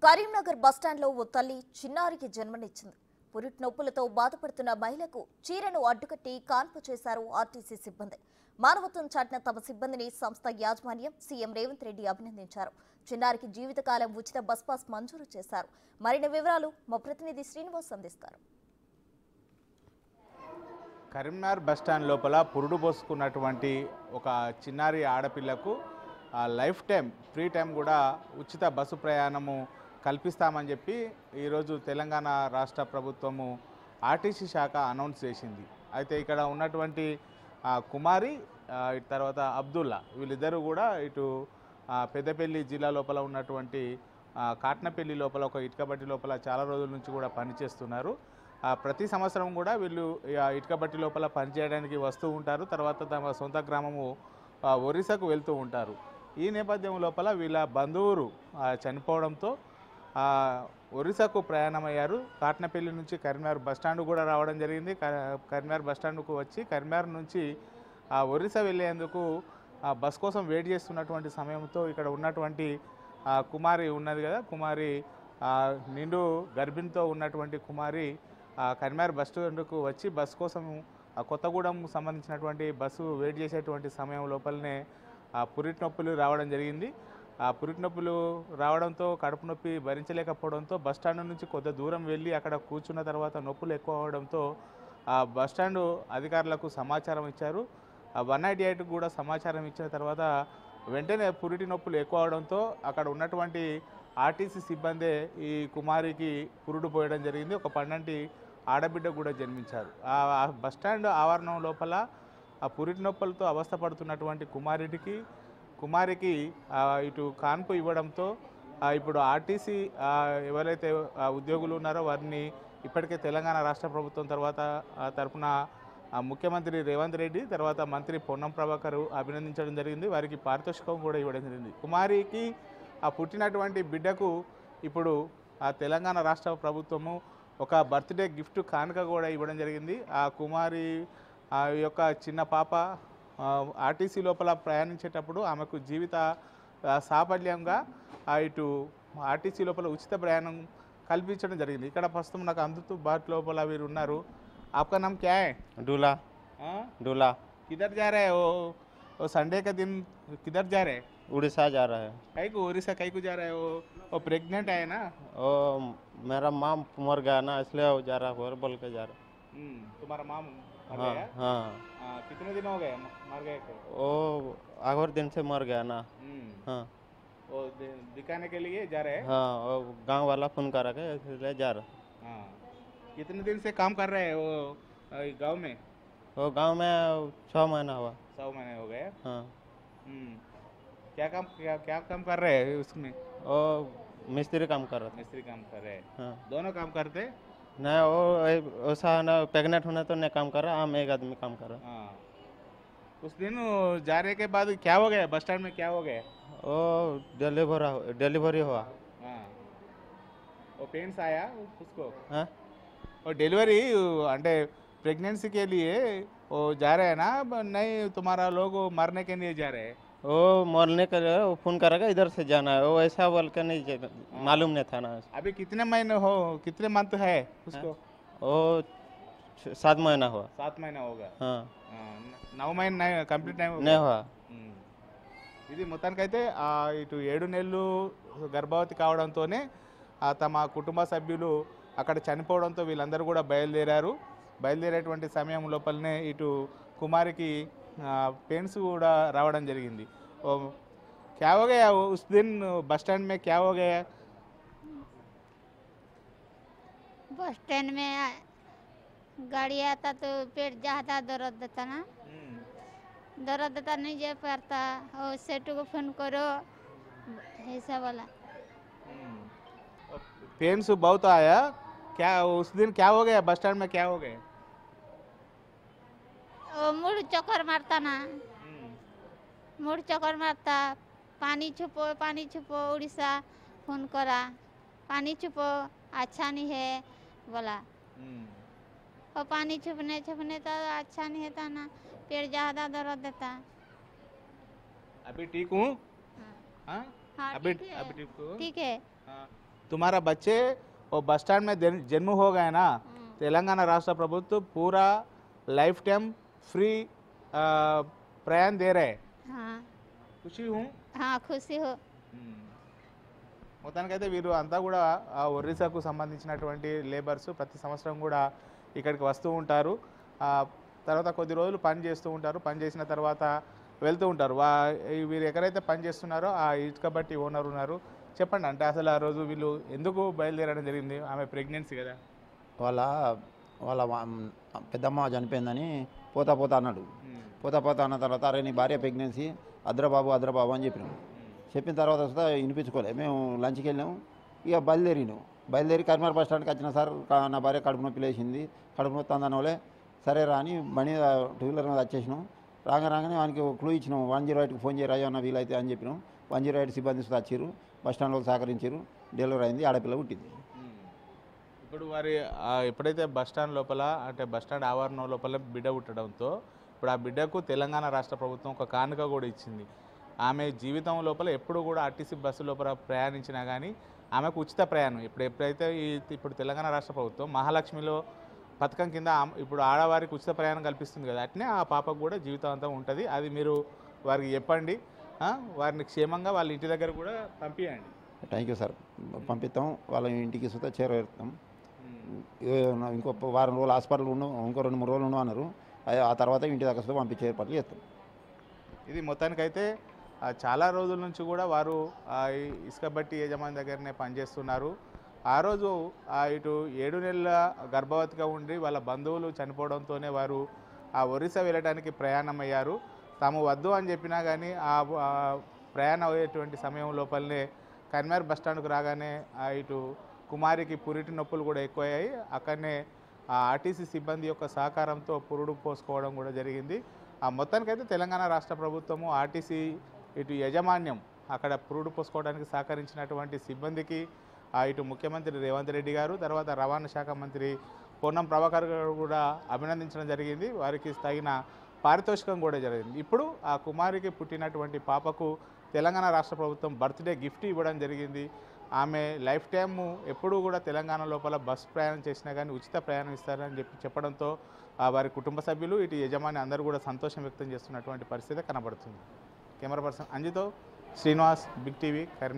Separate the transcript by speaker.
Speaker 1: కరీంనగర్ బస్టాండ్లో ఓ తల్లి చిన్నారికి జన్మనిచ్చింది. పురిటి నొప్పులతో బాధపడుతున్న మహిళకు చీరను అడ్డుకట్టి కాన్పు చేశారు ఆర్టీసీ సిబ్బంది. మానవత్వం చాటిన తమ సిబ్బందిని సంస్థ యాజమాన్యం సీఎం రేవంత్ రెడ్డి అభినందించారు. చిన్నారికి జీవితకాలం ఉచిత బస్ పాస్ మంజూరు చేశారు. మరిన్ని వివరాలు మా ప్రతినిధి శ్రీనివాస్ అందిస్తారు.
Speaker 2: కరీంనగర్ బస్టాండ్ లోపల పురుడు పోసుకున్నటువంటి ఒక చిన్నారి ఆడపిల్లకు లైఫ్ టైం ఫ్రీ టైం కూడా ఉచిత బస్సు ప్రయాణము కల్పిస్తామని చెప్పి ఈరోజు తెలంగాణ రాష్ట్ర ప్రభుత్వము ఆర్టీసీ శాఖ అనౌన్స్ చేసింది. అయితే ఇక్కడ ఉన్నటువంటి కుమారి తర్వాత అబ్దుల్లా వీళ్ళిద్దరూ కూడా ఇటు పెద్దపల్లి జిల్లా లోపల ఉన్నటువంటి కాట్నపల్లి లోపల ఒక ఇటుకబట్టి లోపల చాలా రోజుల నుంచి కూడా పనిచేస్తున్నారు. ప్రతి సంవత్సరం కూడా వీళ్ళు ఇటుకబట్టి లోపల పనిచేయడానికి వస్తూ ఉంటారు. తర్వాత తమ సొంత గ్రామము ఒరిస్సాకు వెళ్తూ ఉంటారు. ఈ నేపథ్యం లోపల వీళ్ళ బంధువులు చనిపోవడంతో ఒరిస్సాకు ప్రయాణమయ్యారు. కాట్నపల్లి నుంచి కరీంనగర్ బస్టాండ్ కూడా రావడం జరిగింది. కరీంనగర్ బస్టాండ్కు వచ్చి కరీంనగర్ నుంచి ఒరిస్సా వెళ్ళేందుకు బస్ కోసం వెయిట్ చేస్తున్నటువంటి సమయంతో ఇక్కడ ఉన్నటువంటి కుమారి ఉన్నది కదా, కుమారి నిండు గర్భిణితో ఉన్నటువంటి కుమారి కరీంనగర్ బస్ స్టాండ్కు వచ్చి బస్ కోసం కొత్తగూడెం సంబంధించినటువంటి బస్సు వెయిట్ చేసేటువంటి సమయం లోపలనే పురిటి నొప్పులు రావడం జరిగింది. పురిటి నొప్పులు రావడంతో కడుపు నొప్పి భరించలేకపోవడంతో బస్టాండ్ నుంచి కొంత దూరం వెళ్ళి అక్కడ కూర్చున్న తర్వాత నొప్పులు ఎక్కువ అవడంతో బస్టాండ్ అధికారులకు సమాచారం ఇచ్చారు. 198 కూడా సమాచారం ఇచ్చిన తర్వాత వెంటనే పురిటి నొప్పులు ఎక్కువ అవడంతో అక్కడ ఉన్నటువంటి ఆర్టీసీ సిబ్బందే ఈ కుమారికి పురుడు పోయడం జరిగింది. ఒక పండంటి ఆడబిడ్డ కూడా జన్మించారు. ఆ బస్టాండ్ ఆవరణం లోపల ఆ పురిటి నొప్పులతో అవస్థపడుతున్నటువంటి కుమారికి ఇటు కాన్పు ఇవ్వడంతో ఇప్పుడు ఆర్టీసీ ఎవరైతే ఉద్యోగులు ఉన్నారో వారిని ఇప్పటికే తెలంగాణ రాష్ట్ర ప్రభుత్వం తరపున ముఖ్యమంత్రి రేవంత్ రెడ్డి తర్వాత మంత్రి పొన్నం ప్రభాకర్ అభినందించడం జరిగింది. వారికి పారితోషికం కూడా ఇవ్వడం జరిగింది. కుమారికి పుట్టినటువంటి బిడ్డకు ఇప్పుడు తెలంగాణ రాష్ట్ర ప్రభుత్వము ఒక బర్త్డే గిఫ్ట్ కానుక కూడా ఇవ్వడం జరిగింది. ఆ కుమారి యొక్క చిన్న పాప ఆర్టీసీ లోపల ప్రయాణించేటప్పుడు ఆమెకు జీవిత సాఫల్యంగా ఇటు ఆర్టీసీ లోపల ఉచిత ప్రయాణం కల్పించడం జరిగింది. ఇక్కడ ప్రస్తుతం నాకు అందుబాటు లోపల వీరు ఉన్నారు. आपका नाम क्या है?
Speaker 3: डूला। डूला।
Speaker 2: किधर जा रहे हो? वो संडे का दिन किधर जा रहे हैं?
Speaker 3: उड़ीसा जा रहा है।
Speaker 2: कहीं को उड़ीसा कहीं को जा रहे हो? वो प्रेग्नेंट है ना?
Speaker 3: ओ मेरा माँ मर गया ना, इसलिए वो जा रहा है, बोल के जा रहा है।
Speaker 2: तुम्हारा माँ मर
Speaker 3: हाँ
Speaker 2: गया?
Speaker 3: हाँ।
Speaker 2: कितने दिन हो गए मर गए थे?
Speaker 3: वो आखिर दिन से मर गया ना। हाँ।
Speaker 2: वो दिखाने के लिए जा रहे हैं?
Speaker 3: हाँ, वो गांव वाला फोन करा के इसलिए जा रहा।
Speaker 2: हाँ। कितने दिन से काम कर रहे हैं वो गांव में?
Speaker 3: वो गांव में 6 महीना हुआ।
Speaker 2: 100 महीने हो गए?
Speaker 3: हाँ।
Speaker 2: क्या काम कर रहे हैं उसमें?
Speaker 3: वो मिस्त्री काम कर रहा था।
Speaker 2: मिस्त्री काम कर रहे हैं?
Speaker 3: हाँ।
Speaker 2: दोनों काम करते?
Speaker 3: नहीं, वो ऐसा ना प्रेग्नेंट होने तो नहीं काम कर रहा, हम एक आदमी काम कर रहा।
Speaker 2: हाँ। उस दिन जाने के बाद क्या हो गया? बस स्टैंड में क्या हो गया?
Speaker 3: वो डिलीवरी हुआ।
Speaker 2: हाँ। वो पेन्स आया उसको?
Speaker 3: हाँ।
Speaker 2: और डिलीवरी अंडे प्रेगनेंसी के लिए वो जा रहे हैं ना? नहीं, तुम्हारा लोग मरने के लिए जा रहे हैं?
Speaker 3: वो मरने के लिए वो फोन करेगा इधर से जाना है, वो ऐसा बोल के नहीं मालूम नहीं था ना।
Speaker 2: अभी कितने मंथ है उसको?
Speaker 3: वो 7 महीना हुआ।
Speaker 2: 7 महीना होगा?
Speaker 3: हाँ।
Speaker 2: 9 महीना కంప్లీట్
Speaker 3: नहीं हुआ।
Speaker 2: ఇది మొత్తానికైతే ఇటు 7 నెలలు గర్భవతి కావడంతోనే తమ కుటుంబ సభ్యులు అక్కడ చనిపోవడంతో వీళ్ళందరూ కూడా బయలుదేరేటువంటి సమయం లోపలనే ఇటు కుమారికి पेन्स కూడా రావడం జరిగింది. क्या हो गया उस दिन बस स्टैंड में? क्या हो गया?
Speaker 4: बस स्टैंड में गाड़ी आता तो पेट जाता, दर्द देता ना, दर्द देता नहीं जा पाता, और सेठू को फोन करो ऐसा वाला।
Speaker 2: पेन्स बहुत आया क्या उस दिन? क्या हो गया बस स्टैंड में? क्या हो गया?
Speaker 4: मूड चक्कर मारता ना, मूड चक्कर मारता, पानी छुपो उड़ीसा फोन करा, पानी छुपो अच्छा नहीं है बोला। और पानी छुपने तो अच्छा नहीं होता ना, पेट ज़्यादा दर्द देता।
Speaker 2: अभी ठीक हूँ?
Speaker 4: हाँ
Speaker 2: अभी
Speaker 4: ठीक है।
Speaker 2: अभी ठीक हूँ?
Speaker 4: ठीक है।
Speaker 2: हाँ। तुम्हारा बच्चे वो बस स्टैंड में जन्म हो गए ना, तेलंगाना राष्ट्र प्रभुत्व पूरा लाइफ टाइम फ्री प्रयाण दे रहे हैं।
Speaker 4: हाँ
Speaker 2: खुशी हूँ।
Speaker 4: हाँ खुशी हो।
Speaker 2: మొత్తానికైతే వీరు అంతా కూడా ఆ ఒరిస్సాకు సంబంధించినటువంటి లేబర్స్ ప్రతి సంవత్సరం కూడా ఇక్కడికి వస్తూ ఉంటారు. తర్వాత కొద్ది రోజులు పని చేస్తూ ఉంటారు. పని చేసిన తర్వాత వెళ్తూ ఉంటారు. వీరు ఎక్కడైతే పని చేస్తున్నారో ఆ ఇటుక బట్టి ఓనర్ ఉన్నారు. చెప్పండి, అంటే అసలు ఆ రోజు వీళ్ళు ఎందుకు బయలుదేరడం జరిగింది? ఆమె ప్రెగ్నెన్సీ కదా.
Speaker 5: వాళ్ళ వాళ్ళ పెద్దమ్మ చనిపోయిందని పోతా పోతా అన్నాడు. పోతా పోతా అన్న తర్వాత అరే నీ భార్య ప్రెగ్నెన్సీ అద్రబాబు అని చెప్పినాం. చెప్పిన తర్వాత వస్తే వినిపించుకోలే. మేము లంచ్కి వెళ్ళాము. ఇక బయలుదేరి కరీంనగర్ బస్ స్టాండ్కి వచ్చిన సార్ నా భార్య కడుపు నొప్పి లేచింది, కడుపు నొప్పి అందనోలే సరే రా అని బండి టూ వీలర్ మీద వచ్చేసినాం. రాగానే వానికి క్లూ ఇచ్చినాం, 108కి ఫోన్ చేయరా అన్న వీలైతే అని చెప్పినాం. 108 సిబ్బంది వచ్చారు, బస్ స్టాండ్లో సహకరించారు, డెలివరీ అయింది, ఆడపిల్ల పుట్టింది.
Speaker 2: ఇప్పుడు వారి ఎప్పుడైతే బస్ స్టాండ్ లోపల అంటే బస్ స్టాండ్ ఆవరణ లోపల బిడ్డ పుట్టడంతో ఇప్పుడు ఆ బిడ్డకు తెలంగాణ రాష్ట్ర ప్రభుత్వం ఒక కానుక కూడా ఇచ్చింది. ఆమె జీవితం లోపల ఎప్పుడు కూడా ఆర్టీసీ బస్సు లోపల ప్రయాణించినా కానీ ఆమెకు ఉచిత ప్రయాణం. ఎప్పుడైతే ఇప్పుడు తెలంగాణ రాష్ట్ర ప్రభుత్వం మహాలక్ష్మిలో పథకం కింద ఇప్పుడు ఆడవారికి ఉచిత ప్రయాణం కల్పిస్తుంది కదా, అట్నే ఆ పాపకు కూడా జీవితం అంతా ఉంటుంది. అది మీరు వారికి చెప్పండి, వారిని క్షేమంగా వాళ్ళ ఇంటి దగ్గర కూడా పంపించండి.
Speaker 5: థ్యాంక్ యూ సార్, పంపిస్తాం. వాళ్ళ ఇంటికి సుతా చేరవేస్తాం. ఇంకో వారం రోజులు హాస్పిటల్ ఉన్నాం, ఇంకో 2-3 రోజులు ఉన్నాం అన్నారు. ఆ తర్వాత ఇంటి దగ్గర సుతా పంపించే ఏర్పాట్లు చేస్తాం.
Speaker 2: ఇది మొత్తానికైతే చాలా రోజుల నుంచి కూడా వారు ఇసుక బట్టి యజమాని దగ్గరనే పనిచేస్తున్నారు. ఆ రోజు ఇటు 7 నెలల గర్భవతిగా ఉండి వాళ్ళ బంధువులు చనిపోవడంతోనే వారు ఆ ఒరిస్సా వెళ్ళడానికి ప్రయాణం అయ్యారు. తాము వద్దు అని చెప్పినా కానీ ఆ ప్రయాణం అయ్యేటువంటి సమయం లోపలనే కరీంనగర్ బస్ స్టాండ్కు రాగానే ఇటు కుమారికి పురిటి నొప్పులు కూడా ఎక్కువయ్యాయి. అక్కడనే ఆర్టీసీ సిబ్బంది యొక్క సహకారంతో పురుడు పోసుకోవడం కూడా జరిగింది. మొత్తానికైతే తెలంగాణ రాష్ట్ర ప్రభుత్వము ఆర్టీసీ ఇటు యాజమాన్యం అక్కడ పురుడు పోసుకోవడానికి సహకరించినటువంటి సిబ్బందికి ఇటు ముఖ్యమంత్రి రేవంత్ రెడ్డి గారు, తర్వాత రవాణా శాఖ మంత్రి పొన్నం ప్రభాకర్ గారు కూడా అభినందించడం జరిగింది. వారికి తగిన పారితోషికం కూడా జరిగింది. ఇప్పుడు ఆ కుమారికి పుట్టినటువంటి పాపకు తెలంగాణ రాష్ట్ర ప్రభుత్వం బర్త్డే గిఫ్ట్ ఇవ్వడం జరిగింది. ఆమె లైఫ్ టైము ఎప్పుడూ కూడా తెలంగాణ లోపల బస్సు ప్రయాణం చేసినా కానీ ఉచిత ప్రయాణం ఇస్తారని చెప్పడంతో వారి కుటుంబ సభ్యులు ఇటు యజమాని అందరూ కూడా సంతోషం వ్యక్తం చేస్తున్నటువంటి పరిస్థితి కనబడుతుంది. కెమెరా పర్సన్ అంజితో శ్రీనివాస్, బిగ్ టీవీ, కరీంనగర్.